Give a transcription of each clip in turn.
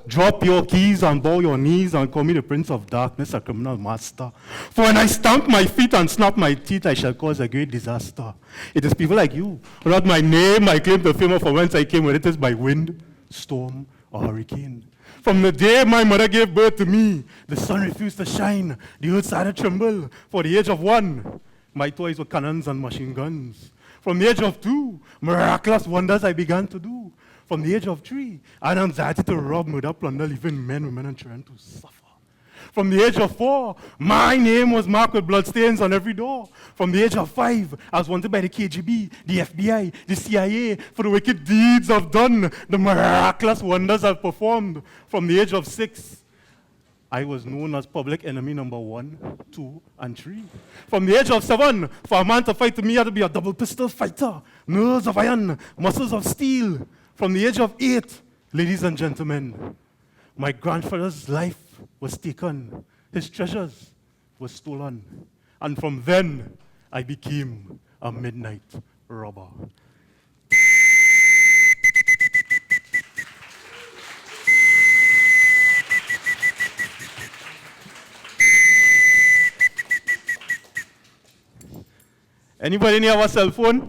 Drop your keys and bow your knees and call me the Prince of Darkness, a criminal master. For when I stamp my feet and snap my teeth, I shall cause a great disaster. It is people like you, not my name, I claim the fame of whence I came, whether it is by wind, storm, or hurricane. From the day my mother gave birth to me, the sun refused to shine, the earth started to tremble. For the age of 1, my toys were cannons and machine guns. From the age of 2, miraculous wonders I began to do. From the age of 3, I had anxiety to rob, murder, plunder, leaving men, women, and children to suffer. From the age of 4, my name was marked with bloodstains on every door. From the age of 5, I was wanted by the KGB, the FBI, the CIA for the wicked deeds I've done, the miraculous wonders I've performed. From the age of 6, I was known as public enemy number 1, 2, and 3. From the age of 7, for a man to fight me, I had to be a double pistol fighter, nerves of iron, muscles of steel. From the age of 8, ladies and gentlemen, my grandfather's life was taken. His treasures were stolen. And from then, I became a midnight robber. Anybody near have a cell phone?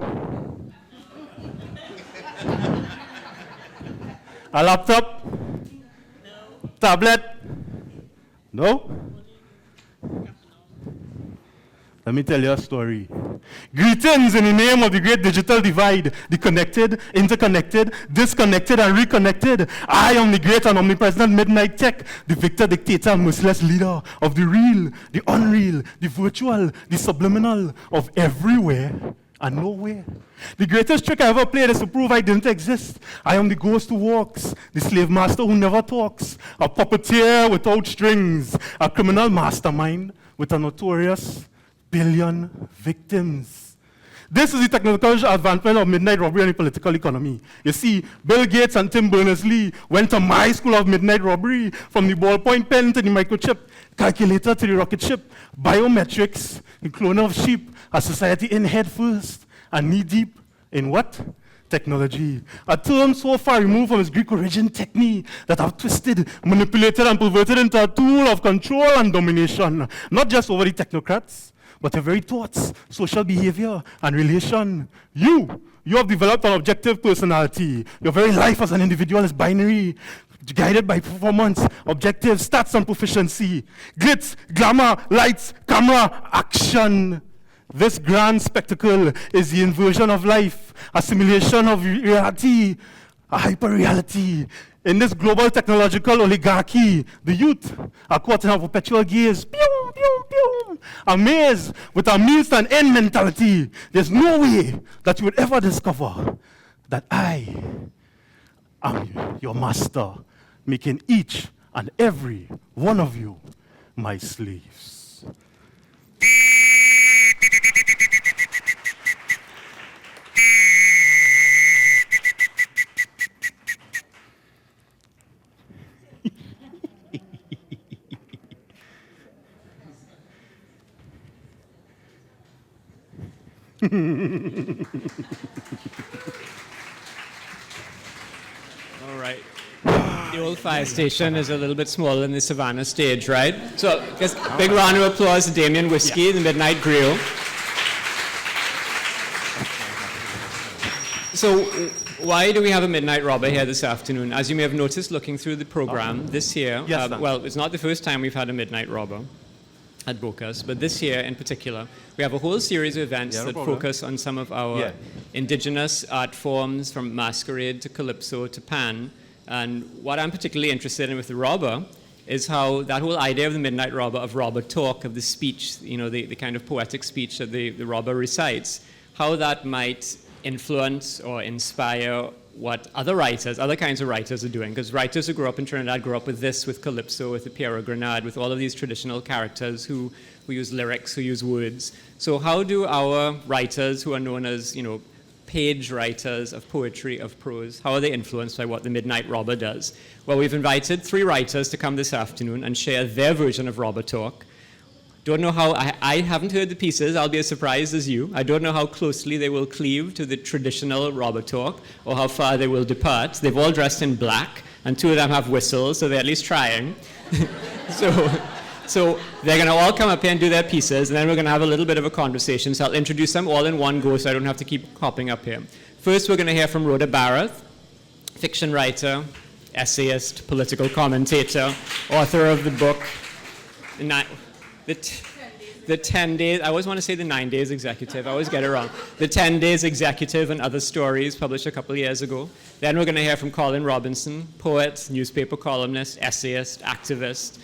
A laptop? No. Tablet? No? Let me tell you a story. Greetings in the name of the great digital divide, the connected, interconnected, disconnected, and reconnected. I am the great and omnipresent Midnight Tech, the victor, dictator, and merciless leader of the real, the unreal, the virtual, the subliminal, of everywhere and nowhere. The greatest trick I ever played is to prove I didn't exist. I am the ghost who walks, the slave master who never talks, a puppeteer without strings, a criminal mastermind with a notorious billion victims. This is the technological advancement of midnight robbery and the political economy. You see, Bill Gates and Tim Berners-Lee went to my school of midnight robbery, from the ballpoint pen to the microchip, calculator to the rocket ship, biometrics, the clone of sheep, a society in head first and knee deep in what? Technology. A term so far removed from its Greek origin, techne, that have twisted, manipulated, and perverted into a tool of control and domination, not just over the technocrats, but their very thoughts, social behavior, and relation. You have developed an objective personality. Your very life as an individual is binary, guided by performance, objectives, stats, and proficiency. Glitz, glamour, lights, camera, action. This grand spectacle is the inversion of life, a simulation of reality, a hyper-reality. In this global technological oligarchy, the youth are caught in a perpetual gaze, pew, pew, pew, a maze with a means to an end mentality. There's no way that you would ever discover that I am your master, making each and every one of you my slaves. All right. The old fire station is a little bit smaller than the Savannah stage, right? So, just big round of applause to Damian Whiskey, the Midnight Grill. So, why do we have a Midnight Robber here this afternoon? As you may have noticed, looking through the program this year, well, it's not the first time we've had a Midnight Robber at Bocas, but this year in particular, we have a whole series of events that focus on some of our indigenous art forms, from masquerade to calypso to pan. And what I'm particularly interested in with the robber is how that whole idea of the Midnight Robber, of robber talk, of the speech, the kind of poetic speech that the robber recites, how that might influence or inspire what other writers, other kinds of writers are doing. Because writers who grew up in Trinidad grew up with this, with Calypso, with the Pierrot Grenade, with all of these traditional characters who use lyrics, who use words. So how do our writers, who are known as, page writers of poetry, of prose, how are they influenced by what the Midnight Robber does? Well, we've invited 3 writers to come this afternoon and share their version of robber talk. Don't know how, I haven't heard the pieces, I'll be as surprised as you. I don't know how closely they will cleave to the traditional robber talk or how far they will depart. They've all dressed in black, and 2 of them have whistles, so they're at least trying. So they're going to all come up here and do their pieces, and then we're going to have a little bit of a conversation. So I'll introduce them all in one go so I don't have to keep hopping up here. First, we're going to hear from Rhoda Bharath, fiction writer, essayist, political commentator, author of the book, the 10 Days, I always want to say the 9 Days Executive, I always get it wrong. The 10 Days Executive and Other Stories, published a couple of years ago. Then we're going to hear from Colin Robinson, poet, newspaper columnist, essayist, activist,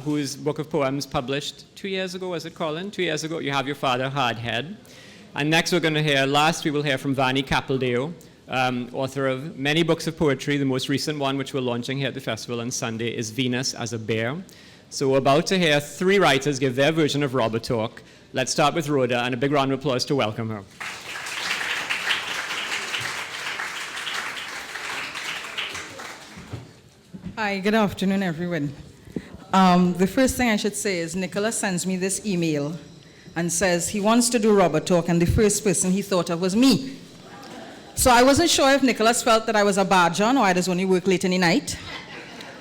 whose book of poems published 2 years ago, was it, Colin? 2 years ago, You Have Your Father, Hardhead. And next we will hear from Vahni Capildeo, author of many books of poetry. The most recent one, which we're launching here at the festival on Sunday, is Venus as a Bear. So we're about to hear 3 writers give their version of robber talk. Let's start with Rhoda, and a big round of applause to welcome her. Hi, good afternoon, everyone. The first thing I should say is Nicholas sends me this email and says he wants to do robber talk, and the first person he thought of was me. So I wasn't sure if Nicholas felt that I was a bad John or I just only work late in the night.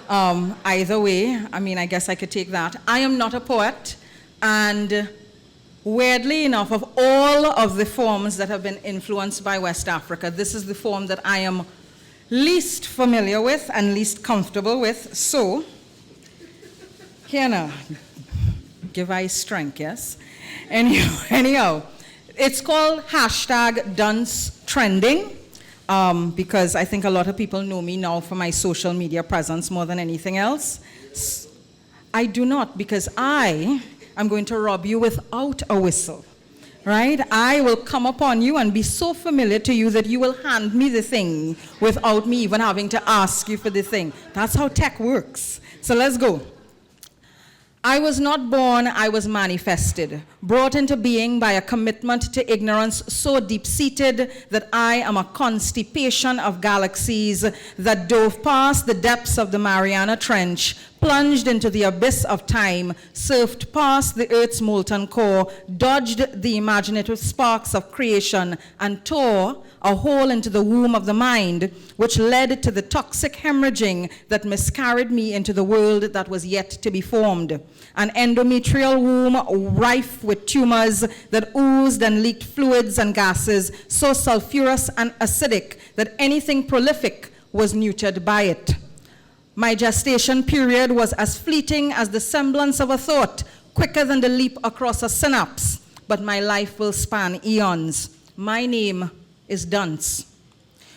Either way, I guess I could take that. I am not a poet, and weirdly enough, of all of the forms that have been influenced by West Africa, this is the form that I am least familiar with and least comfortable with. So, here now, give I strength, yes? Anyhow, it's called #DunceTrending. Because I think a lot of people know me now for my social media presence more than anything else. I do not, because I am going to rob you without a whistle, right? I will come upon you and be so familiar to you that you will hand me the thing without me even having to ask you for the thing. That's how tech works. So let's go. I was not born, I was manifested, brought into being by a commitment to ignorance so deep-seated that I am a constipation of galaxies that dove past the depths of the Mariana Trench, plunged into the abyss of time, surfed past the Earth's molten core, dodged the imaginative sparks of creation, and tore a hole into the womb of the mind, which led to the toxic hemorrhaging that miscarried me into the world that was yet to be formed. An endometrial womb rife with tumors that oozed and leaked fluids and gases so sulfurous and acidic that anything prolific was neutered by it. My gestation period was as fleeting as the semblance of a thought, quicker than the leap across a synapse, but my life will span eons. My name is Dunce.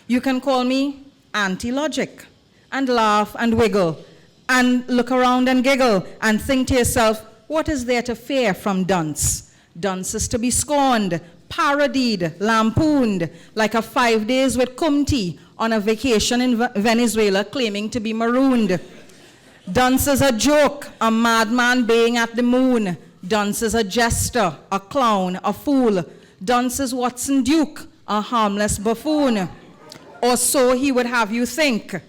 You can call me anti-logic, and laugh and wiggle, and look around and giggle, and think to yourself, what is there to fear from Dunce? Dunce is to be scorned, parodied, lampooned, like a 5 days with Kumti on a vacation in Venezuela claiming to be marooned. Dunce is a joke, a madman baying at the moon. Dunce is a jester, a clown, a fool. Dunce is Watson Duke, a harmless buffoon. Or so he would have you think.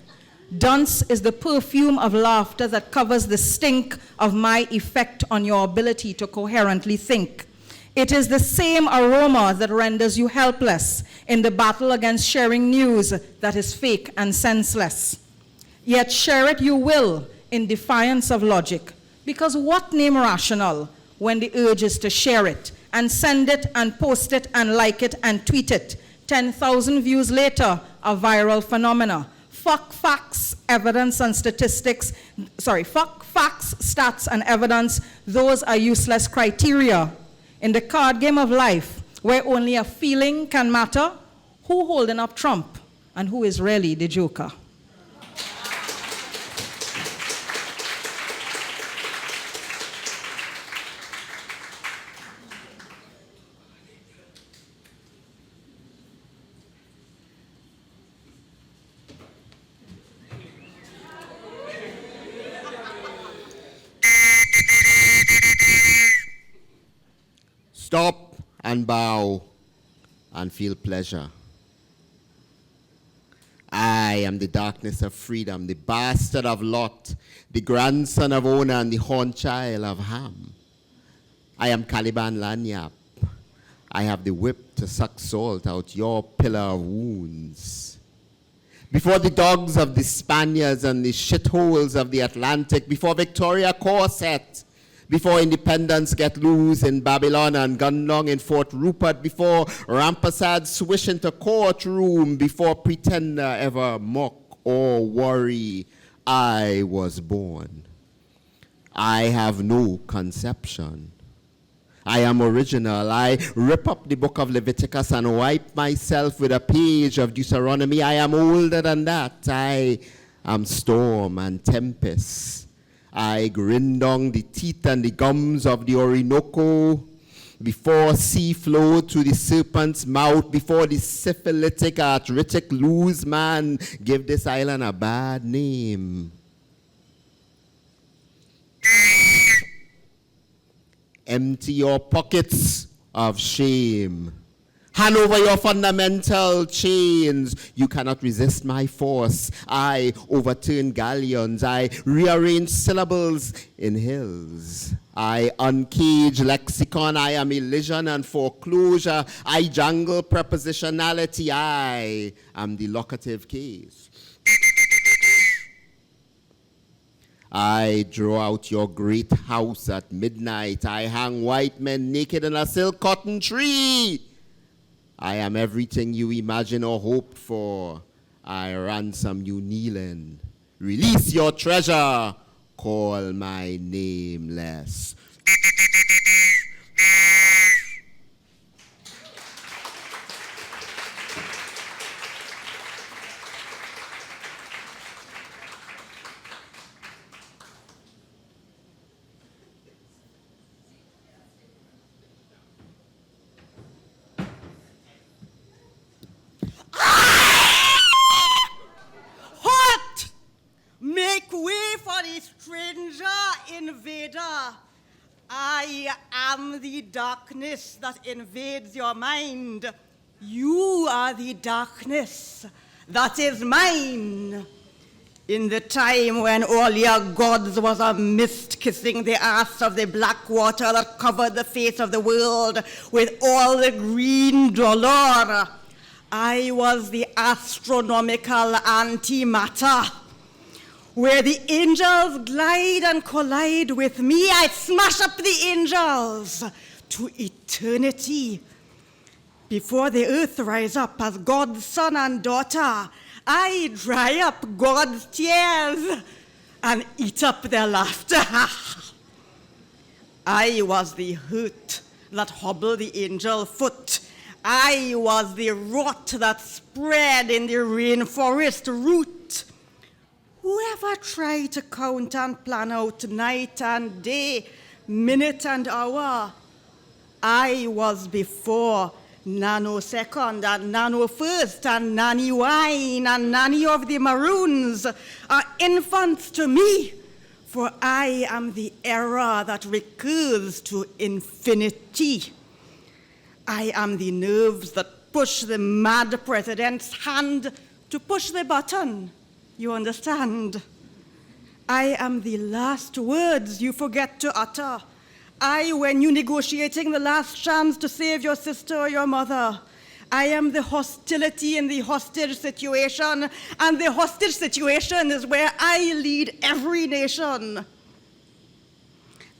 Dunce is the perfume of laughter that covers the stink of my effect on your ability to coherently think. It is the same aroma that renders you helpless in the battle against sharing news that is fake and senseless. Yet share it you will in defiance of logic, because what name rational when the urge is to share it and send it and post it and like it and tweet it? 10,000 views later, a viral phenomena. Fuck facts, evidence, and statistics. Fuck facts, stats, and evidence. Those are useless criteria. In the card game of life, where only a feeling can matter, who holding up Trump and who is really the joker? Stop and bow and feel pleasure. I am the darkness of freedom, the bastard of Lot, the grandson of Onan, and the horn child of Ham. I am Caliban Lanyap. I have the whip to suck salt out your pillar of wounds. Before the dogs of the Spaniards and the shitholes of the Atlantic, before Victoria Corset, before independence get loose in Babylon and Gunlong in Fort Rupert, before Rampasad swish into courtroom, before pretender ever mock or worry, I was born. I have no conception. I am original. I rip up the book of Leviticus and wipe myself with a page of Deuteronomy. I am older than that. I am storm and tempest. I grinned on the teeth and the gums of the Orinoco, before sea flowed to the serpent's mouth, before the syphilitic, arthritic, loose man give this island a bad name. Empty your pockets of shame. Hand over your fundamental chains. You cannot resist my force. I overturn galleons. I rearrange syllables in hills. I uncage lexicon. I am elision and foreclosure. I jangle prepositionality. I am the locative case. I draw out your great house at midnight. I hang white men naked in a silk cotton tree. I am everything you imagine or hoped for. I ransom you kneeling. Release your treasure. Call my nameless. Make way for the stranger invader. I am the darkness that invades your mind. You are the darkness that is mine. In the time when all your gods was a mist kissing the ass of the black water that covered the face of the world with all the green dollar, I was the astronomical antimatter. Where the angels glide and collide with me, I smash up the angels to eternity. Before the earth rise up as God's son and daughter, I dry up God's tears and eat up their laughter. I was the hurt that hobbled the angel foot. I was the rot that spread in the rainforest root. Whoever tried to count and plan out night and day, minute and hour, I was before nanosecond and nanofirst and nanny wine and nanny of the maroons are infants to me, for I am the era that recurs to infinity. I am the nerves that push the mad president's hand to push the button. You understand? I am the last words you forget to utter. I, when you negotiating the last chance to save your sister or your mother. I am the hostility in the hostage situation, and the hostage situation is where I lead every nation.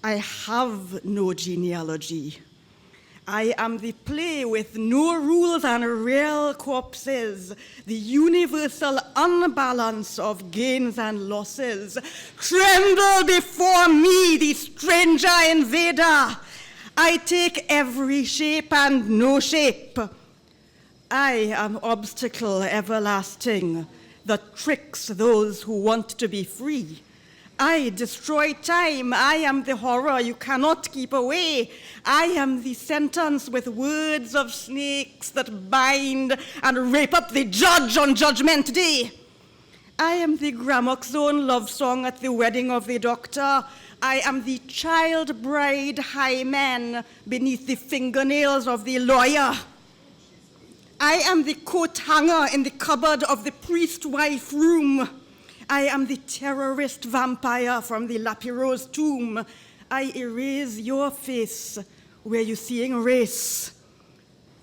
I have no genealogy. I am the play with no rules and real corpses, the universal unbalance of gains and losses. Tremble before me, the stranger invader. I take every shape and no shape. I am obstacle everlasting that tricks those who want to be free. I destroy time. I am the horror you cannot keep away. I am the sentence with words of snakes that bind and rape up the judge on Judgment Day. I am the gramophone love song at the wedding of the doctor. I am the child bride hymen beneath the fingernails of the lawyer. I am the coat hanger in the cupboard of the priest wife room. I am the terrorist vampire from the Lapierre's tomb. I erase your face where you're seeing race.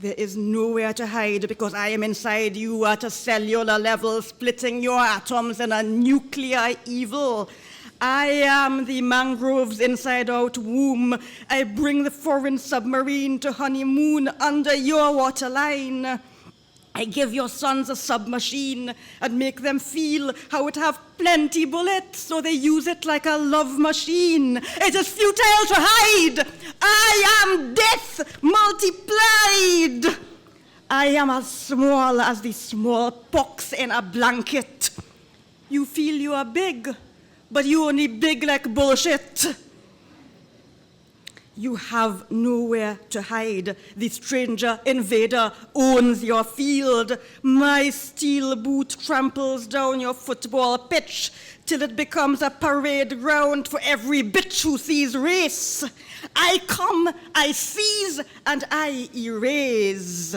There is nowhere to hide because I am inside you at a cellular level, splitting your atoms in a nuclear evil. I am the mangrove's inside-out womb. I bring the foreign submarine to honeymoon under your waterline. I give your sons a submachine and make them feel how it have plenty bullets, so they use it like a love machine. It is futile to hide. I am death multiplied. I am as small as the smallpox in a blanket. You feel you are big, but you only big like bullshit. You have nowhere to hide. The stranger invader owns your field. My steel boot tramples down your football pitch till it becomes a parade ground for every bitch who sees race. I come, I seize, and I erase.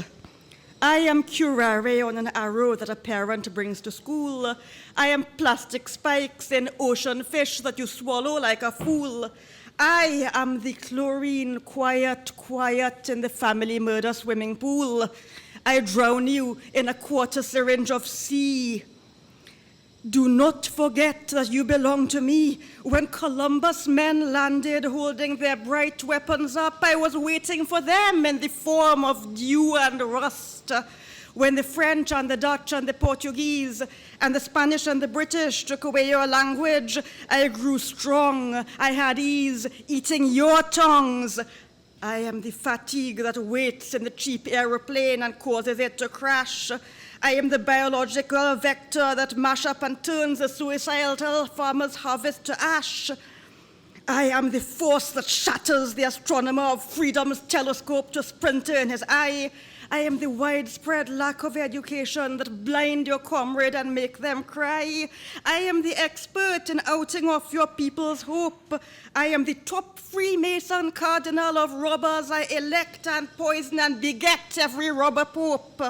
I am curare on an arrow that a parent brings to school. I am plastic spikes in ocean fish that you swallow like a fool. I am the chlorine quiet in the family murder swimming pool. I drown you in a quarter syringe of sea. Do not forget that you belong to me. When Columbus men landed holding their bright weapons up, I was waiting for them in the form of dew and rust. When the French and the Dutch and the Portuguese and the Spanish and the British took away your language, I grew strong. I had ease, eating your tongues. I am the fatigue that waits in the cheap aeroplane and causes it to crash. I am the biological vector that mash up and turns the suicidal farmer's harvest to ash. I am the force that shatters the astronomer of freedom's telescope to splinter in his eye. I am the widespread lack of education that blind your comrade and make them cry. I am the expert in outing off your people's hope. I am the top Freemason cardinal of robbers. I elect and poison and beget every robber pope.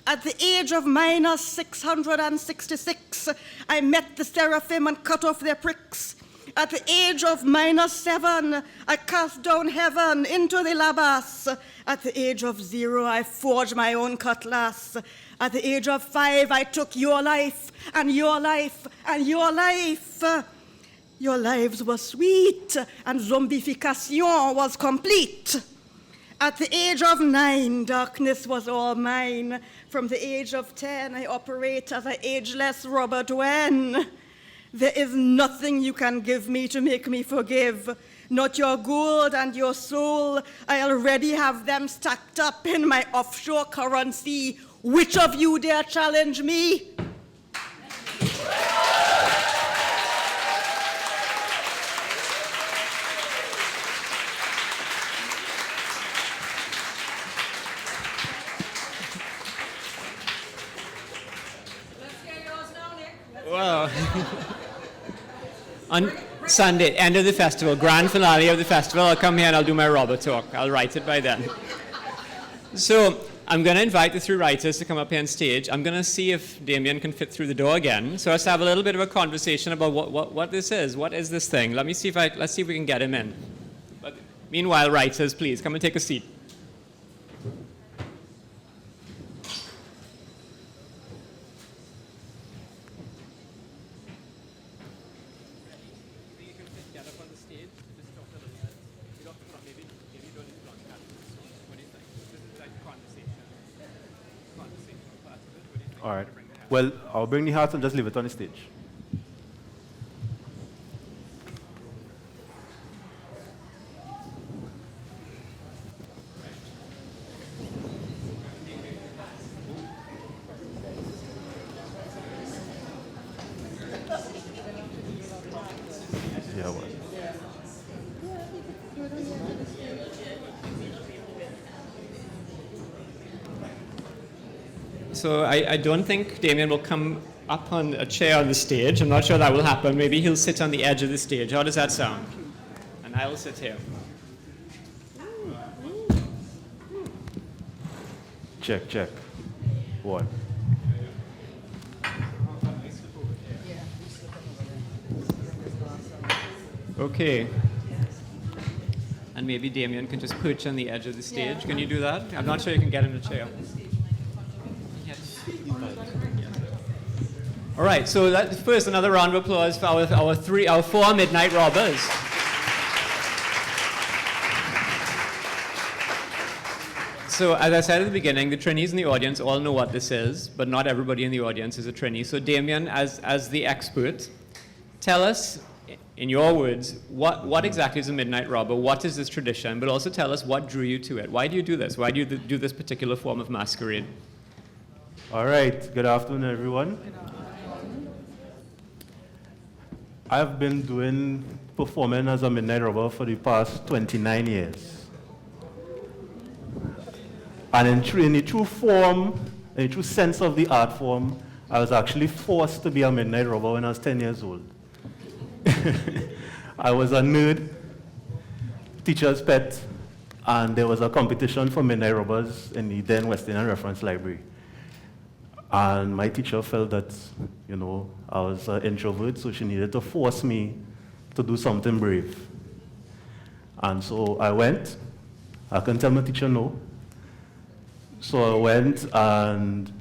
At the age of minus 666, I met the seraphim and cut off their pricks. At the age of minus 7, I cast down heaven into the labas. At the age of 0, I forged my own cutlass. At the age of 5, I took your life, and your life, and your life. Your lives were sweet, and zombification was complete. At the age of 9, darkness was all mine. From the age of 10, I operate as an ageless Robert Wen. There is nothing you can give me to make me forgive. Not your gold and your soul. I already have them stacked up in my offshore currency. Which of you dare challenge me? Well, on Sunday, end of the festival, grand finale of the festival, I'll come here and I'll do my robber talk. I'll write it by then. So I'm going to invite the three writers to come up here on stage. I'm going to see if Damian can fit through the door again. So let's have a little bit of a conversation about what this is. What is this thing? Let's see if we can get him in. But meanwhile, writers, please come and take a seat. All right. Well, I'll bring the hat and just leave it on the stage. Yeah, well. So I don't think Damian will come up on a chair on the stage. I'm not sure that will happen. Maybe he'll sit on the edge of the stage. How does that sound? And I'll sit here. Check, check. One. Okay. And maybe Damian can just perch on the edge of the stage. Can you do that? I'm not sure you can get him to chair. All right, so first another round of applause for our four Midnight Robbers. So as I said at the beginning, the Trinis in the audience all know what this is, but not everybody in the audience is a Trini. So Damian, as the expert, tell us, in your words, what exactly is a Midnight Robber? What is this tradition? But also tell us what drew you to it. Why do you do this? Why do you do this particular form of masquerade? All right, good afternoon, everyone. I've been performing as a Midnight Robber for the past 29 years. And in the true form, in the true sense of the art form, I was actually forced to be a Midnight Robber when I was 10 years old. I was a nerd, teacher's pet, and there was a competition for Midnight Robbers in the then West Indian Reference Library. And my teacher felt that, I was an introvert, so she needed to force me to do something brave. And so I went. I couldn't tell my teacher no. So I went, and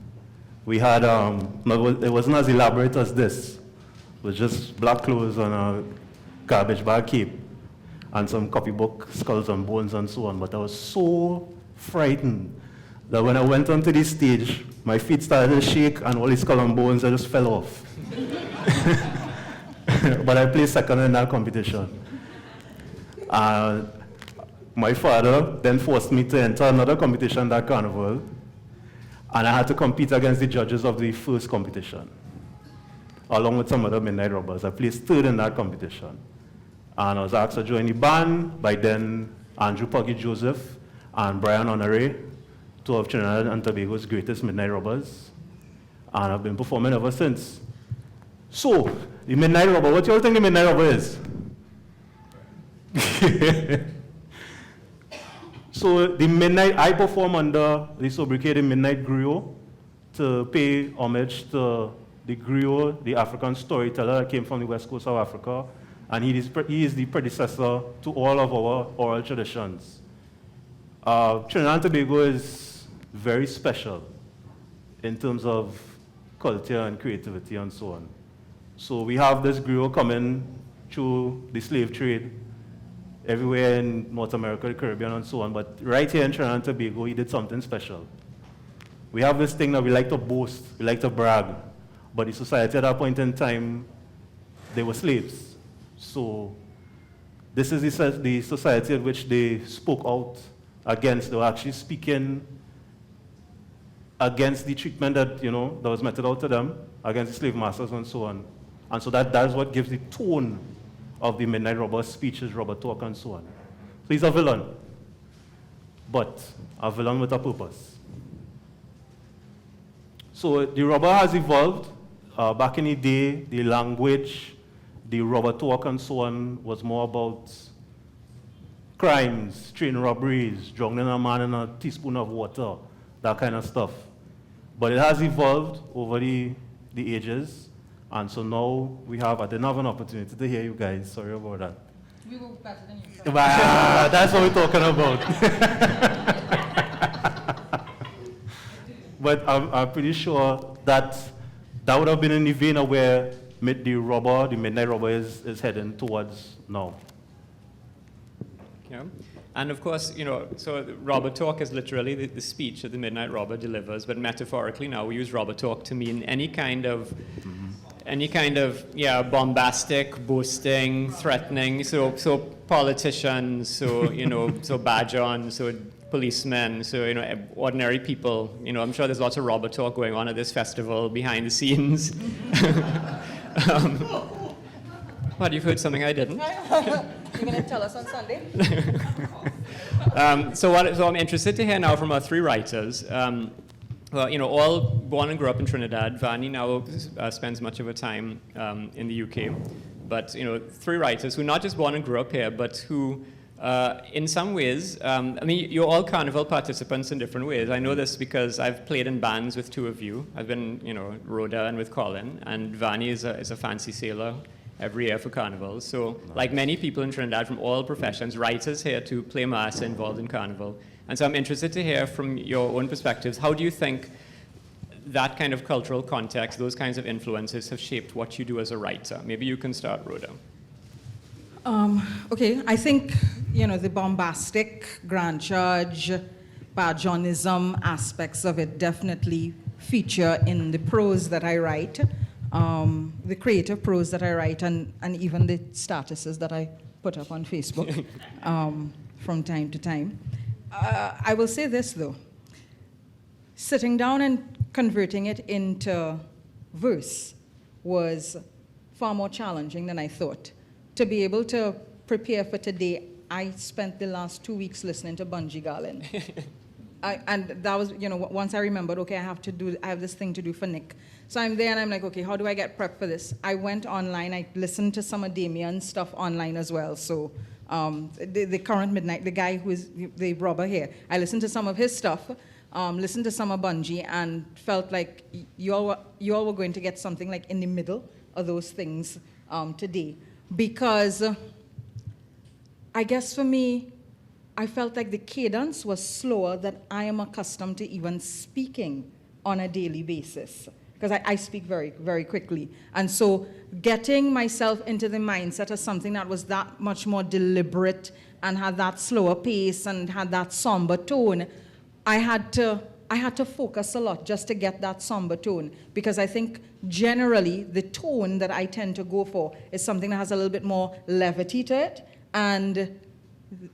we had, it wasn't as elaborate as this. It was just black clothes and a garbage bag cape and some copybook, skulls and bones and so on. But I was so frightened that when I went onto the stage, my feet started to shake and all the skull and bones, I just fell off. But I placed second in that competition. My father then forced me to enter another competition that carnival, and I had to compete against the judges of the first competition, along with some other Midnight Robbers. I placed third in that competition. And I was asked to join the band by then Andrew Puggy Joseph and Brian Honore, two of Trinidad and Tobago's greatest Midnight Robbers. And I've been performing ever since. So, the Midnight Robber, what do you all think the Midnight Robber is? So I perform under the sobriquet Midnight Griot to pay homage to the griot, the African storyteller that came from the west coast of Africa, and he is the predecessor to all of our oral traditions. Trinidad and Tobago is very special in terms of culture and creativity and so on. So we have this griot coming through the slave trade everywhere in North America, the Caribbean, and so on. But right here in Trinidad and Tobago, he did something special. We have this thing that we like to boast, we like to brag. But the society at that point in time, they were slaves. So this is the society at which they spoke out against. They were actually speaking against the treatment that, that was meted out to them, against the slave masters and so on. And so that is what gives the tone of the Midnight Robber speeches, robber talk, and so on. So he's a villain, but a villain with a purpose. So the robber has evolved. Back in the day, the language, the robber talk, and so on was more about crimes, train robberies, drowning a man in a teaspoon of water, that kind of stuff. But it has evolved over the ages. And so now I didn't have an opportunity to hear you guys. Sorry about that. We were better than you. That's what we're talking about. But I'm pretty sure that would have been in the vein of where the Midnight Robber is heading towards now. Yeah. And of course, so robber talk is literally the speech that the Midnight Robber delivers, but metaphorically now we use robber talk to mean any kind of bombastic, boasting, threatening. So politicians, so badge-ons, so policemen, so ordinary people. I'm sure there's lots of robber talk going on at this festival behind the scenes. What, you've heard something I didn't? You're going to tell us on Sunday? So I'm interested to hear now from our three writers. well, all born and grew up in Trinidad. Vahni now spends much of her time in the UK. But, three writers who not just born and grew up here, but who, in some ways, you're all carnival participants in different ways. I know this because I've played in bands with two of you. I've been, Rhoda and with Colin, and Vahni is a fancy sailor every year for carnival. So, like many people in Trinidad from all professions, writers here to play mass are involved in carnival. And so I'm interested to hear from your own perspectives, how do you think that kind of cultural context, those kinds of influences have shaped what you do as a writer? Maybe you can start, Rhoda. Okay, I think, the bombastic, grand judge, badjonism aspects of it definitely feature in the prose that I write, the creative prose that I write, and even the statuses that I put up on Facebook from time to time. I will say this, though. Sitting down and converting it into verse was far more challenging than I thought. To be able to prepare for today, I spent the last 2 weeks listening to Bungie Garlin. And that was, once I remembered, okay, I have this thing to do for Nick. So I'm there and I'm like, okay, how do I get prepped for this? I went online, I listened to some of Damian's stuff online as well. So the current Midnight, the guy who is the robber here, I listened to some of his stuff, listened to some of Bungie, and felt like you all were going to get something like in the middle of those things today. Because I guess for me, I felt like the cadence was slower than I am accustomed to even speaking on a daily basis. Because I speak very, very quickly. And so getting myself into the mindset of something that was that much more deliberate and had that slower pace and had that somber tone, I had to focus a lot just to get that somber tone. Because I think generally the tone that I tend to go for is something that has a little bit more levity to it. And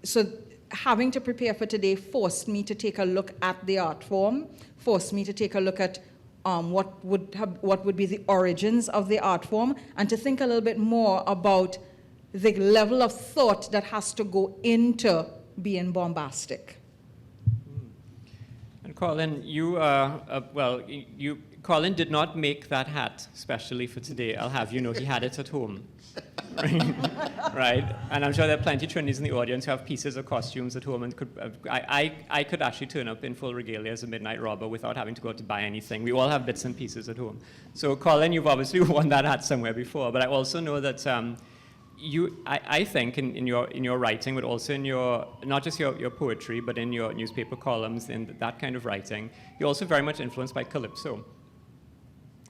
so having to prepare for today forced me to take a look at the art form, forced me to take a look at what would be the origins of the art form, and to think a little bit more about the level of thought that has to go into being bombastic. And Colin, Colin did not make that hat specially for today. I'll have you know, he had it at home. Right? And I'm sure there are plenty of Trinities in the audience who have pieces of costumes at home, and I could actually turn up in full regalia as a midnight robber without having to go out to buy anything. We all have bits and pieces at home. So Colin, you've obviously worn that hat somewhere before, but I also know that I think in your writing, but also in your, not just your poetry, but in your newspaper columns, in that kind of writing, you're also very much influenced by Calypso.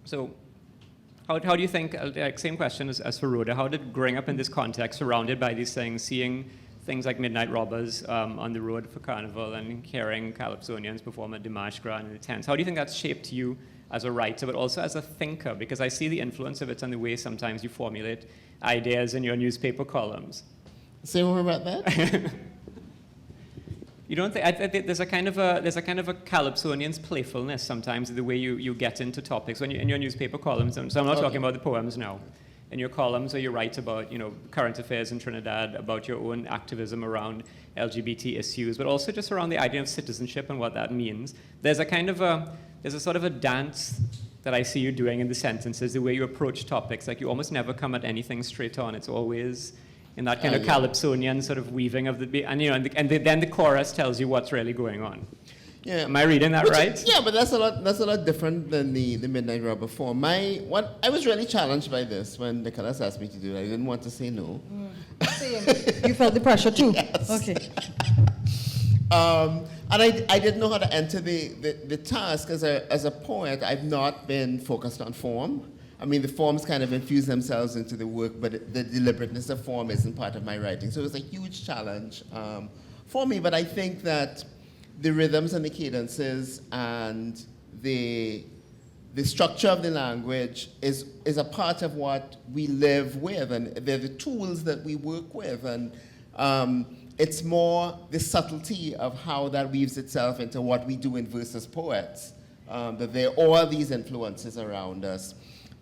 So how do you think, same question as for Rhoda, how did growing up in this context, surrounded by these things, seeing things like midnight robbers on the road for carnival and hearing Calypsonians perform at Dimash Grand in the tents, how do you think that's shaped you as a writer, but also as a thinker? Because I see the influence of it on the way sometimes you formulate ideas in your newspaper columns. Say more about that. You don't think, I think there's a kind of a Calypsonian's playfulness sometimes, the way you get into topics when in your newspaper columns. So I'm not talking about the poems now. In your columns where you write about, current affairs in Trinidad, about your own activism around LGBT issues, but also just around the idea of citizenship and what that means. There's a sort of a dance that I see you doing in the sentences, the way you approach topics. Like you almost never come at anything straight on. It's always in that kind of Calypsonian sort of weaving of then the chorus tells you what's really going on. Yeah. Am I reading that right? Yeah, but that's a lot different than the Midnight Robber form. I was really challenged by this when Nicholas asked me to do it. I didn't want to say no. Same. You felt the pressure too? Yes. Okay. And I didn't know how to enter the task. As a poet, I've not been focused on form. I mean, the forms kind of infuse themselves into the work, but the deliberateness of form isn't part of my writing. So it was a huge challenge for me. But I think that the rhythms and the cadences and the structure of the language is a part of what we live with, and they're the tools that we work with. And it's more the subtlety of how that weaves itself into what we do in verse as poets, that there are all these influences around us.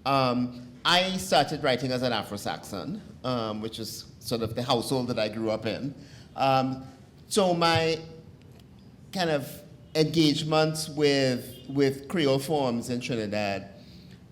I started writing as an Afro-Saxon, which is sort of the household that I grew up in. So my kind of engagements with Creole forms in Trinidad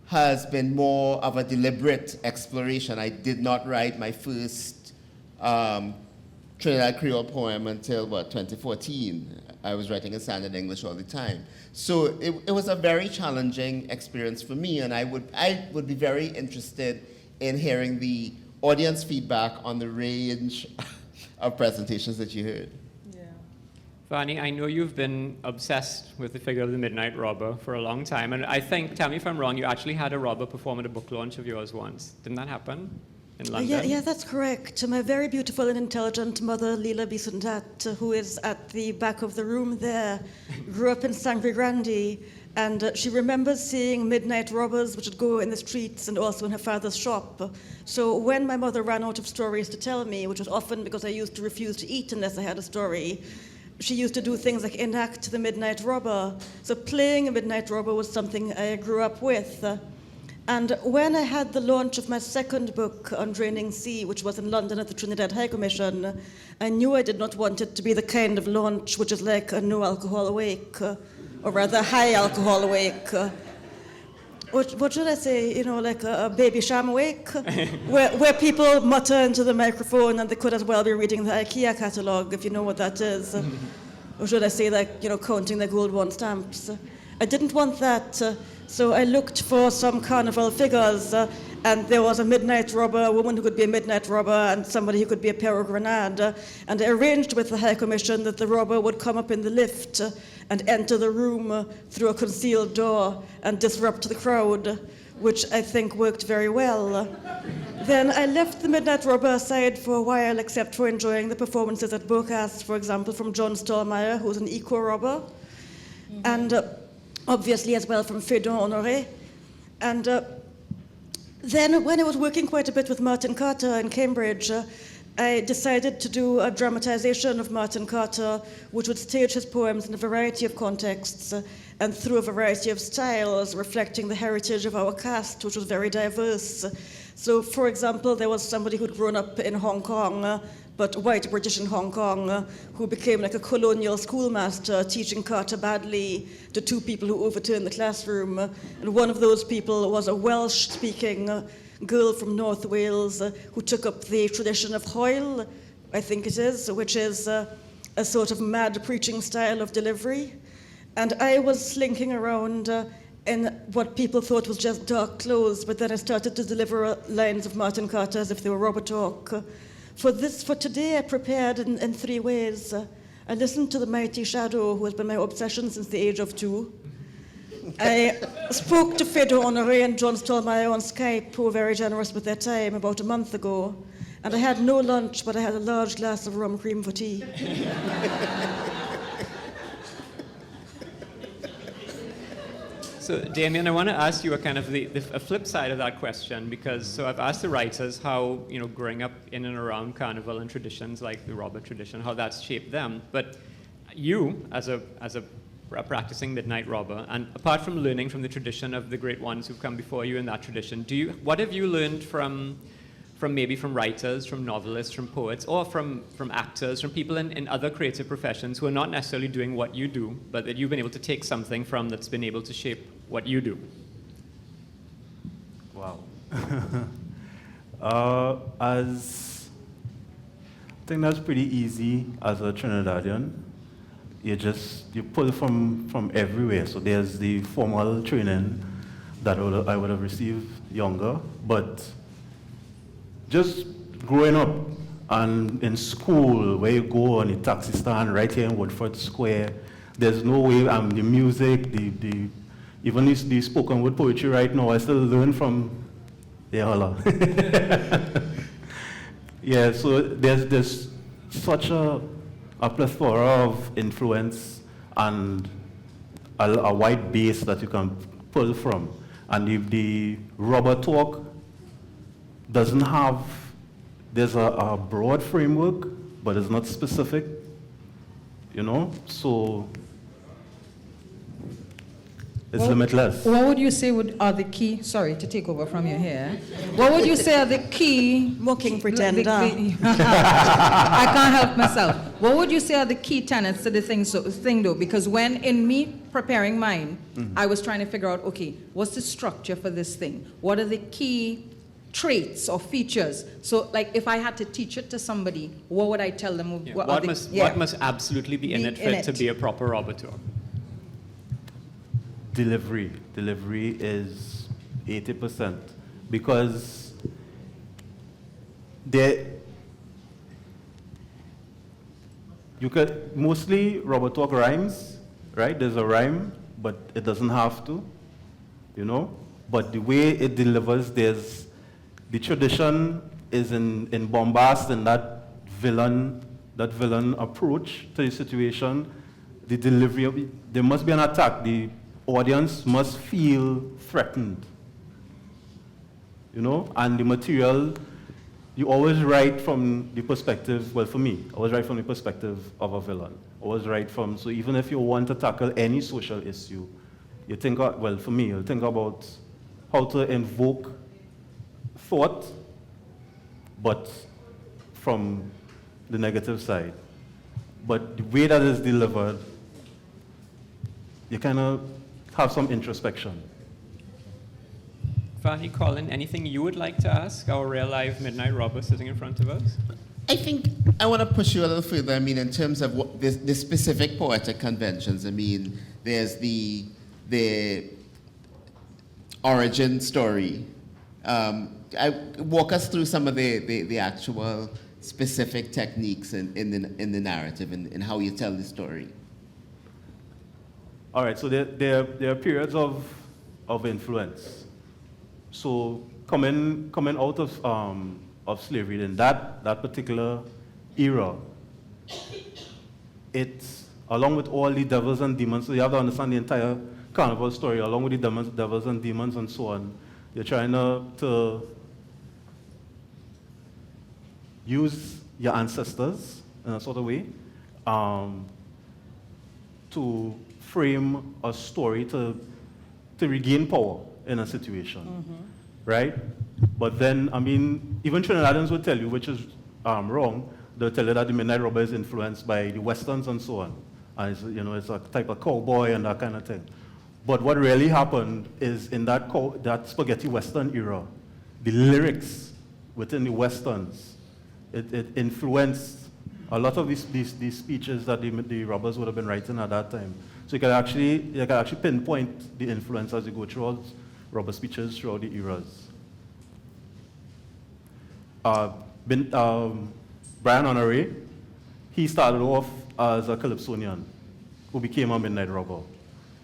has been more of a deliberate exploration. I did not write my first Trinidad Creole poem until, 2014. I was writing in standard English all the time. So it was a very challenging experience for me, and I would be very interested in hearing the audience feedback on the range of presentations that you heard. Vahni, I know you've been obsessed with the figure of the Midnight Robber for a long time, and I think, tell me if I'm wrong, you actually had a robber perform at a book launch of yours once. Didn't that happen in London? Yeah, that's correct. My very beautiful and intelligent mother, Leela Bisundat, who is at the back of the room there, grew up in Sangre Grande, and she remembers seeing midnight robbers which would go in the streets and also in her father's shop. So when my mother ran out of stories to tell me, which was often because I used to refuse to eat unless I had a story, she used to do things like enact the midnight robber. So playing a midnight robber was something I grew up with. And when I had the launch of my second book on Draining Sea, which was in London at the Trinidad High Commission, I knew I did not want it to be the kind of launch which is like a no alcohol wake, or rather high alcohol wake. What should I say? Like a baby sham wake, where people mutter into the microphone and they could as well be reading the IKEA catalogue, if you know what that is. Or should I say, like, counting the gold one stamps. I didn't want that, so I looked for some carnival figures, and there was a midnight robber, a woman who could be a midnight robber, and somebody who could be a Perro-Grenade. And I arranged with the High Commission that the robber would come up in the lift and enter the room through a concealed door and disrupt the crowd, which I think worked very well. Then I left the midnight robber aside for a while, except for enjoying the performances at Bocas, for example, from John Stallmeyer, who's an eco-robber, and obviously as well from Fedon Honoré. And then when I was working quite a bit with Martin Carter in Cambridge, I decided to do a dramatization of Martin Carter, which would stage his poems in a variety of contexts and through a variety of styles, reflecting the heritage of our cast, which was very diverse. So, for example, there was somebody who'd grown up in Hong Kong, but white British in Hong Kong, who became like a colonial schoolmaster, teaching Carter badly to two people who overturned the classroom. And one of those people was a Welsh-speaking girl from North Wales who took up the tradition of Hoyle, I think it is, which is a sort of mad preaching style of delivery. And I was slinking around in what people thought was just dark clothes, but then I started to deliver lines of Martin Carter as if they were robber talk. For today, I prepared in three ways. I listened to The Mighty Shadow, who has been my obsession since the age of 2. I spoke to Fedon Honoré and John Stallmeyer on Skype, who were very generous with their time, about a month ago. And I had no lunch, but I had a large glass of rum cream for tea. So, Damian, I want to ask you a kind of a flip side of that question, because I've asked the writers how, growing up in and around carnival and traditions like the robber tradition, how that's shaped them. But you, as a practicing midnight robber, and apart from learning from the tradition of the great ones who've come before you in that tradition, what have you learned from writers, from novelists, from poets, or from actors, from people in other creative professions who are not necessarily doing what you do, but that you've been able to take something from that's been able to shape what you do? Wow. I think that's pretty easy as a Trinidadian. You pull from everywhere. So there's the formal training that I would have received younger, but just growing up and in school, where you go on the taxi stand right here in Woodford Square, there's no way the music, even the spoken word poetry right now, I still learn from holla. Yeah, so there's such a plethora of influence and a wide base that you can pull from. And if the robber talk doesn't have, there's a broad framework, but it's not specific, so. It's limitless. What would you say are the key, sorry to take over from you here, what would you say are the key... Mocking pretender. I can't help myself. What would you say are the key tenets to the thing though? Because when in me preparing mine, I was trying to figure out, okay, what's the structure for this thing? What are the key traits or features? So like if I had to teach it to somebody, what would I tell them? Yeah. What must absolutely be in it for it to be a proper robber tour? Delivery is 80% because you could mostly robber talk rhymes, right? There's a rhyme, but it doesn't have to, you know. But the way it delivers, the tradition is in bombast and that villain approach to the situation. The delivery there must be an attack. The audience must feel threatened, you know, and the material, you always write from the perspective, well for me, I always write from the perspective of a villain. Always write from, so even if you want to tackle any social issue, you think, well for me, you think about how to invoke thought, but from the negative side. But the way that is delivered, you kind of have some introspection. Vahni, Colin, anything you would like to ask our real live midnight robber sitting in front of us? I think I want to push you a little further. I mean, in terms of what the specific poetic conventions, I mean, there's the origin story. Walk us through some of the actual specific techniques in the narrative and how you tell the story. All right, so there are periods of influence. So coming out of slavery in that particular era, it's along with all the devils and demons. So you have to understand the entire carnival story, along with the devils and demons and so on. You're trying to use your ancestors in a sort of way to frame a story to regain power in a situation, right? But then, I mean, even Trinidadians would tell you, which is wrong, they'll tell you that the Midnight Robber is influenced by the Westerns and so on. And it's, you know, it's a type of cowboy and that kind of thing. But what really happened is in that spaghetti Western era, the lyrics within the Westerns, it influenced a lot of these speeches that the robbers would have been writing at that time. So you can actually pinpoint the influence as you go through all robber speeches throughout the eras. Brian Honore, he started off as a Calypsonian who became a midnight robber.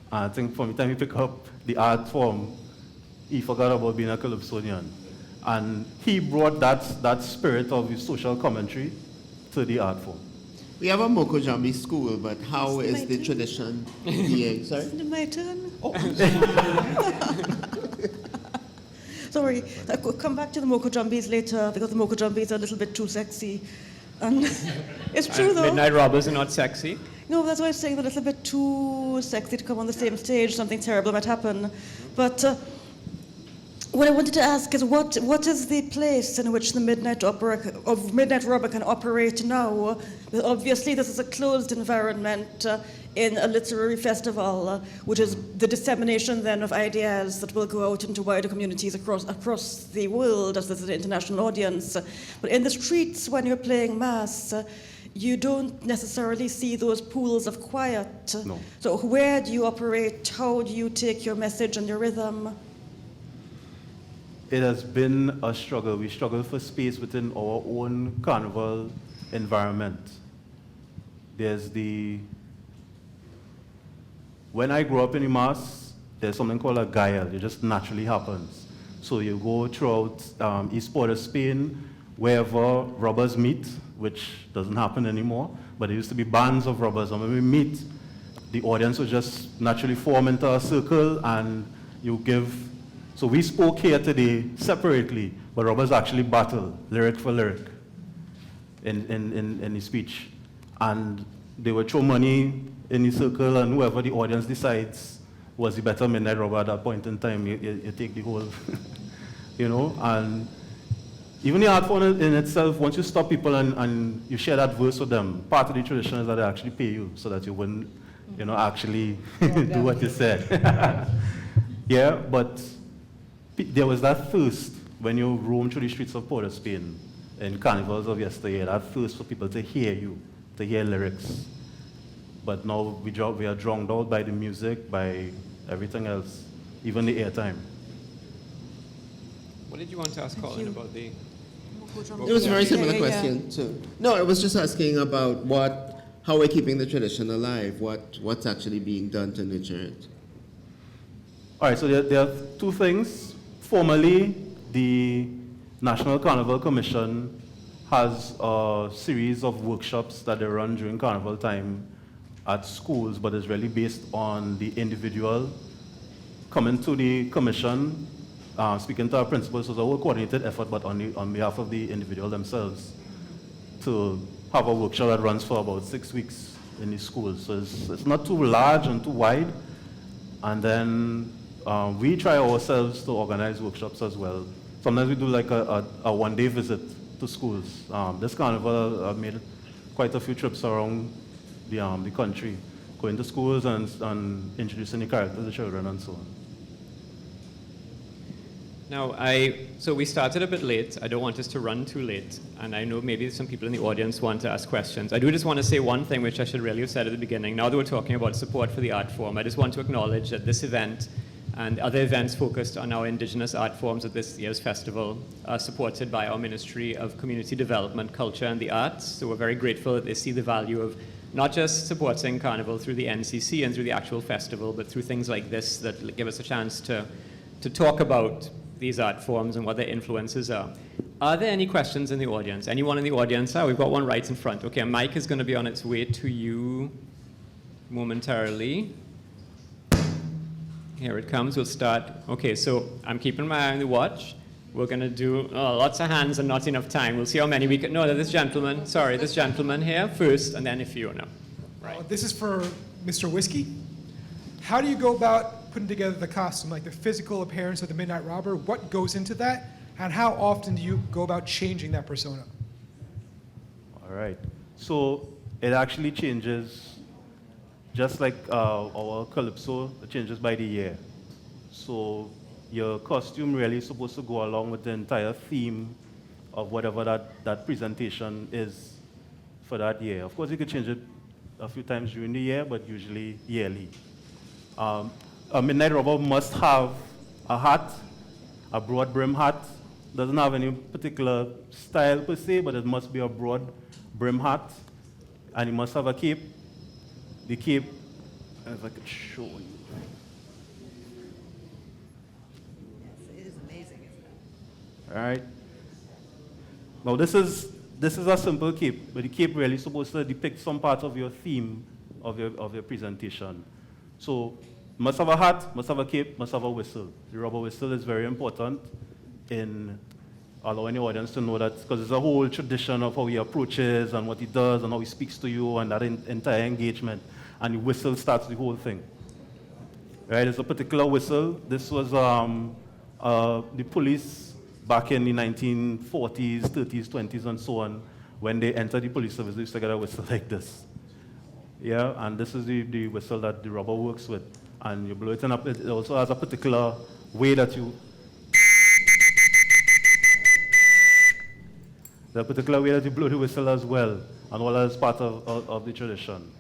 I think from the time he picked up the art form, he forgot about being a Calypsonian. And he brought that spirit of his social commentary to the art form. We have a Moko Jambi school, but how is the tradition being? Sorry? Isn't it my turn? Oh. Sorry, I could come back to the Moko Jambis later because the Moko Jambis are a little bit too sexy. And it's true though. Midnight robbers are not sexy. No, that's why I was saying they're a little bit too sexy to come on the same stage. Something terrible might happen. But what I wanted to ask is what is the place in which the Midnight Robber can operate now? Obviously, this is a closed environment in a literary festival, which is the dissemination then of ideas that will go out into wider communities across the world as there's an international audience. But in the streets, when you're playing mass, you don't necessarily see those pools of quiet. No. So where do you operate? How do you take your message and your rhythm? It has been a struggle. We struggle for space within our own carnival environment. When I grew up in the mass, there's something called a guile. It just naturally happens. So you go throughout East Port of Spain, wherever robbers meet, which doesn't happen anymore, but there used to be bands of robbers. And when we meet, the audience would just naturally form into a circle and you give. So we spoke here today separately, but robbers actually battle, lyric for lyric, in the speech. And they would throw money in the circle, and whoever the audience decides was the better midnight robber at that point in time. You take the whole, you know, and even the art form in itself, once you stop people and you share that verse with them, part of the tradition is that they actually pay you so that you wouldn't, you know, actually do what you said. Yeah, but there was that thirst when you roam through the streets of Port of Spain in carnivals of yesteryear, that thirst for people to hear you, to hear lyrics. But now we are drowned out by the music, by everything else, even the airtime. What did you want to ask Colin about the... It was a very similar question too. No, I was just asking about how we're keeping the tradition alive, what's actually being done to nurture it. All right, so there are two things. Formally, the National Carnival Commission has a series of workshops that they run during carnival time at schools, but it's really based on the individual coming to the commission, speaking to our principals. So it's a whole coordinated effort, but on behalf of the individual themselves, to have a workshop that runs for about 6 weeks in the schools. So it's not too large and too wide. And then we try ourselves to organize workshops as well. Sometimes we do like a one-day visit to schools. This carnival I've made quite a few trips around the country, going to schools and introducing the characters to the children and so on. Now, so we started a bit late. I don't want us to run too late. And I know maybe some people in the audience want to ask questions. I do just want to say one thing, which I should really have said at the beginning. Now that we're talking about support for the art form, I just want to acknowledge that this event and other events focused on our indigenous art forms at this year's festival are supported by our Ministry of Community Development, Culture and the Arts. So we're very grateful that they see the value of not just supporting Carnival through the NCC and through the actual festival, but through things like this that give us a chance to talk about these art forms and what their influences are. Are there any questions in the audience? Anyone in the audience? We've got one right in front. Okay, a mic is going to be on its way to you momentarily. Here it comes. We'll start. Okay, so I'm keeping my eye on the watch. We're going to do lots of hands and not enough time. We'll see how many we can. No, this gentleman. Sorry, this gentleman here first, and then if you know. Right. This is for Mr. Whiskey. How do you go about putting together the costume, like the physical appearance of the Midnight Robber? What goes into that? And how often do you go about changing that persona? All right. So it actually changes, just like our Calypso, it changes by the year. So your costume really is supposed to go along with the entire theme of whatever that presentation is for that year. Of course, you could change it a few times during the year, but usually yearly. A Midnight Robber must have a hat, a broad brim hat. Doesn't have any particular style per se, but it must be a broad brim hat. And he must have a cape. The cape, if I could show you. Yes, it is amazing, isn't it? All right. Now this is a simple cape, but the cape really is supposed to depict some part of your theme of your presentation. So must have a hat, must have a cape, must have a whistle. The rubber whistle is very important in allowing the audience to know that, because there's a whole tradition of how he approaches and what he does and how he speaks to you and that entire engagement. And the whistle starts the whole thing. Right? There's a particular whistle. This was the police back in the 1940s, 30s, 20s, and so on. When they entered the police service, they used to get a whistle like this. Yeah, and this is the whistle that the robber works with. And you blow it up. It also has a particular way that you... The particular way that you blow the whistle as well. And all that is part of the tradition.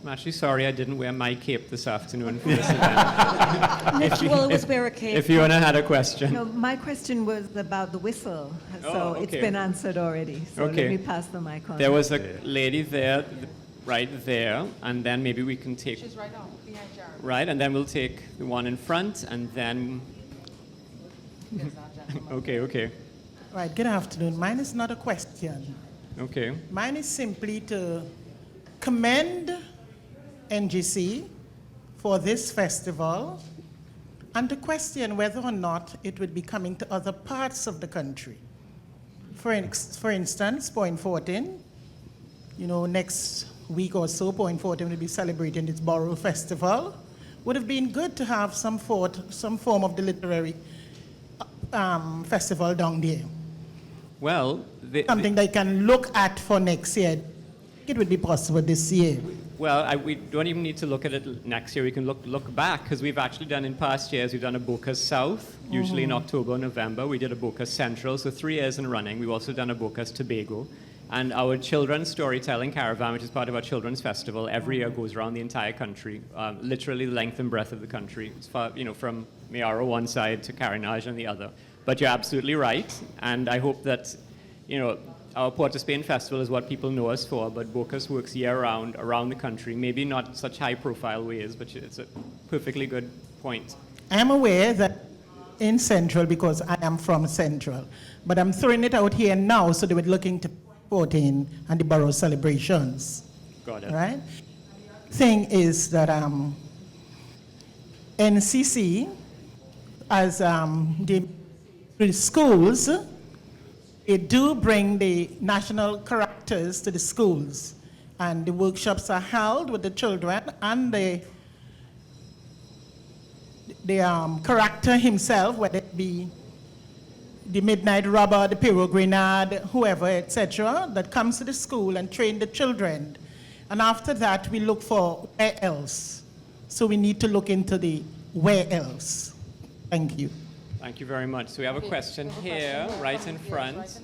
I'm actually sorry I didn't wear my cape this afternoon for this event. Mitch will always wear a cape. If Fiona had a question. No, my question was about the whistle, so okay. It's been answered already. So Okay. let me pass the mic on. There was a lady there, right there, and then maybe we can take... She's right on, behind Jared. Right, and then we'll take the one in front, and then... Okay. Right, good afternoon. Mine is not a question. Okay. Mine is simply to commend NGC for this festival and to question whether or not it would be coming to other parts of the country. For instance, Point 14, next week or so, Point 14 will be celebrating its Borough Festival. would have been good to have some form of the literary festival down there. Well, something they can look at for next year. It would be possible this year. Well, we don't even need to look at it next year. We can look back, because we've actually done in past years, we've done a Bocas South, usually in October, November. We did a Bocas Central, so 3 years in running. We've also done a Bocas Tobago. And our children's storytelling caravan, which is part of our children's festival, every year goes around the entire country, literally the length and breadth of the country. It's far, from Mayaro one side to Carinage on the other. But you're absolutely right, and I hope that, our Port of Spain Festival is what people know us for, but Bocas works year-round around the country, maybe not such high-profile ways, but it's a perfectly good point. I am aware that in Central, because I am from Central, but I'm throwing it out here now so they would look into 14 and the borough celebrations. Got it. Right? Thing is that NCC, as the schools, they do bring the national characters to the schools, and the workshops are held with the children and the character himself, whether it be the Midnight Robber, the Pyrogrenade, whoever, etc., that comes to the school and train the children. And after that, we look for where else. So we need to look into the where else. Thank you. Thank you very much. So we have a question here, right in front.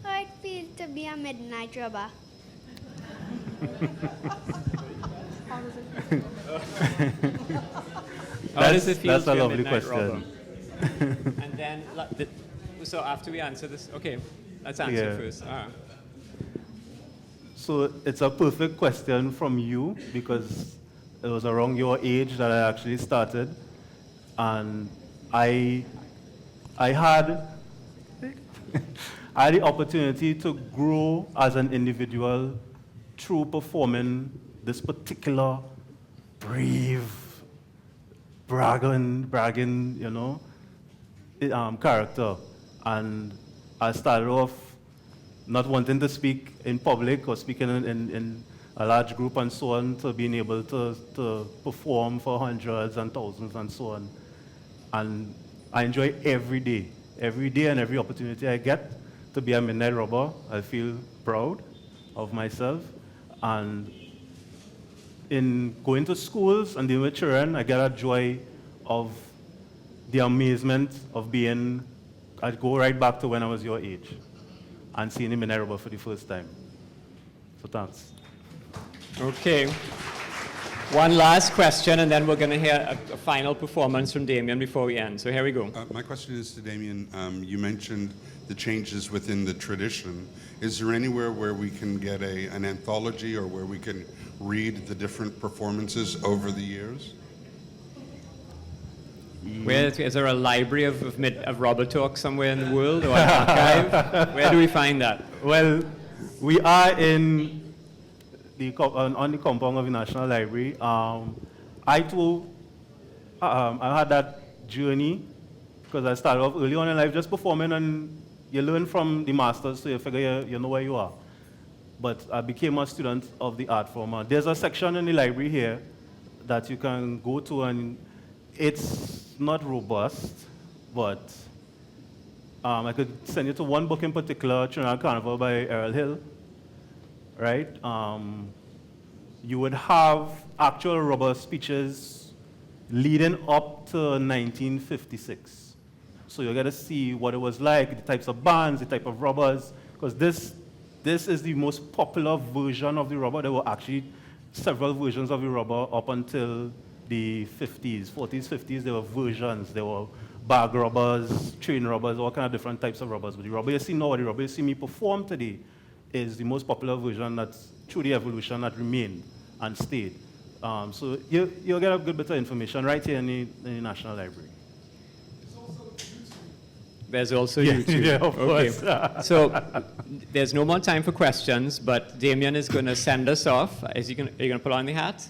How it feels to be a midnight robber? How does it feel That's to a be a lovely midnight question. robber? And then, so after we answer this, okay, let's answer first. So it's a perfect question from you, because it was around your age that I actually started, and I had the opportunity to grow as an individual through performing this particular brave, bragging, character. And I started off not wanting to speak in public or speaking in a large group and so on, to being able to perform for hundreds and thousands and so on. And I enjoy every day and every opportunity I get to be a midnight robber. I feel proud of myself. And in going to schools and dealing with children, I get a joy of the amazement of I'd go right back to when I was your age and seeing the midnight robber for the first time. So thanks. Okay. One last question, and then we're going to hear a final performance from Damian before we end. So here we go. My question is to Damian. You mentioned the changes within the tradition. Is there anywhere where we can get an anthology, or where we can read the different performances over the years? Is there a library of robber talk somewhere in the world, or an archive? Where do we find that? Well, we are on the compound of the National Library. I too, I had that journey, because I started off early on in life just performing, and you learn from the masters, so you figure you know where you are. But I became a student of the art form. There's a section in the library here that you can go to, and it's not robust, but I could send you to one book in particular, Trinidad Carnival by Errol Hill, right? You would have actual robber speeches leading up to 1956. So you're going to see what it was like, the types of bands, the type of robbers, because this is the most popular version of the robber. There were actually several versions of the robber up until the 50s, 40s, 50s. There were versions. There were bag robbers, train robbers, all kind of different types of robbers. But the robber you see now, the robber you see me perform today, is the most popular version that's through the evolution that remained and stayed. So you'll get a good bit of information right here in the National Library. There's also YouTube. Yeah, of course. So there's no more time for questions, but Damian is going to send us off. Are you going to put on the hat?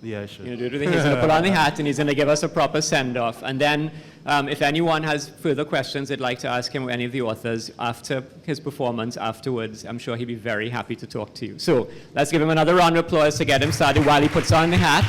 Yeah, I should. He's going to put on the hat and he's going to give us a proper send-off. And then if anyone has further questions they'd like to ask him or any of the authors after his performance afterwards, I'm sure he'd be very happy to talk to you. So let's give him another round of applause to get him started while he puts on the hat.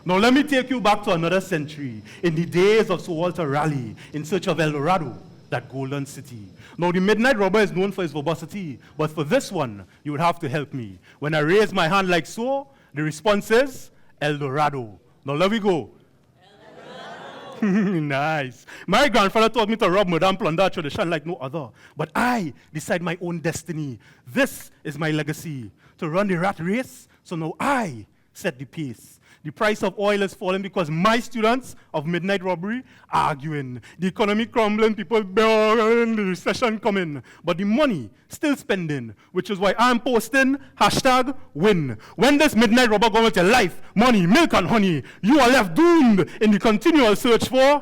Now let me take you back to another century, in the days of Sir Walter Raleigh, in search of El Dorado, that golden city. Now the midnight robber is known for his verbosity, but for this one, you would have to help me. When I raise my hand like so, the response is El Dorado. Now let me go. Nice. My grandfather taught me to rob, murder, and plunder a tradition like no other. But I decide my own destiny. This is my legacy. To run the rat race, so now I set the pace. The price of oil is falling because my students of midnight robbery are arguing. The economy crumbling, people begging, the recession coming. But the money still spending, which is why I'm posting #win. When this midnight robber goes with your life, money, milk, and honey, you are left doomed in the continual search for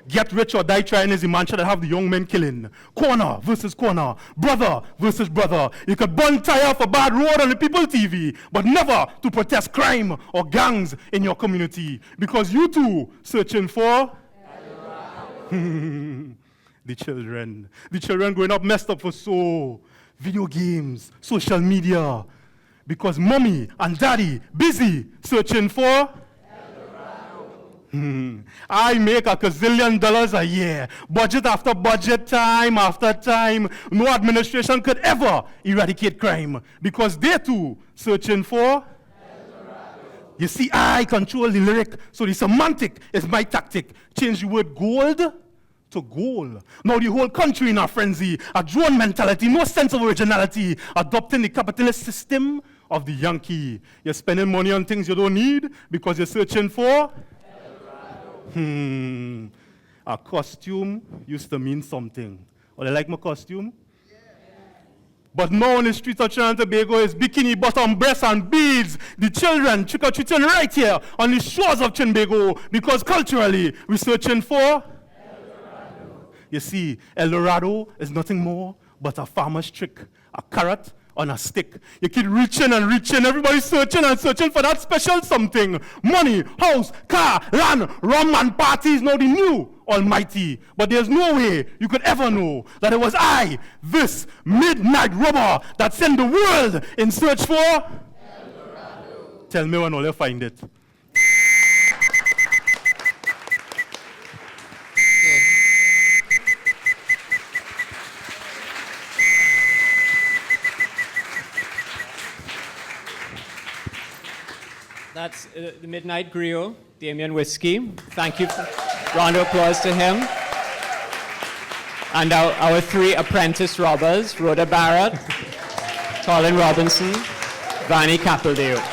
get rich or die trying is the mantra that have the young men killing. Corner versus corner, brother versus brother. You could burn tire for bad road on the People TV, but never to protest crime or gangs in your community. Because you too searching for the children. The children growing up messed up for so. Video games, social media. Because mommy and daddy busy searching for I make $1 gazillion a year. Budget after budget, time after time. No administration could ever eradicate crime because they too searching for. You see, I control the lyric, so the semantic is my tactic. Change the word gold to goal. Now the whole country in a frenzy, a drone mentality, no sense of originality, adopting the capitalist system of the Yankee. You're spending money on things you don't need because you're searching for. A costume used to mean something. Oh, they like my costume? Yeah. But now on the streets of Trinidad and Tobago is bikini bottom, breasts, and beads. The children trick-or-treating right here on the shores of Trinbago because culturally we're searching for El Dorado. You see, El Dorado is nothing more but a farmer's trick, a carrot on a stick. You keep reaching and reaching, everybody searching and searching for that special something. Money, house, car, land, rum, and parties, now the new almighty. But there's no way you could ever know that it was I, this midnight robber, that sent the world in search for El Dorado. Tell me when all you find it. That's the Midnight Griot, Damian Whiskey. Thank you. Round of applause to him. And our 3 apprentice robbers, Rhoda Bharath, Colin Robinson, Vahni Capildeo.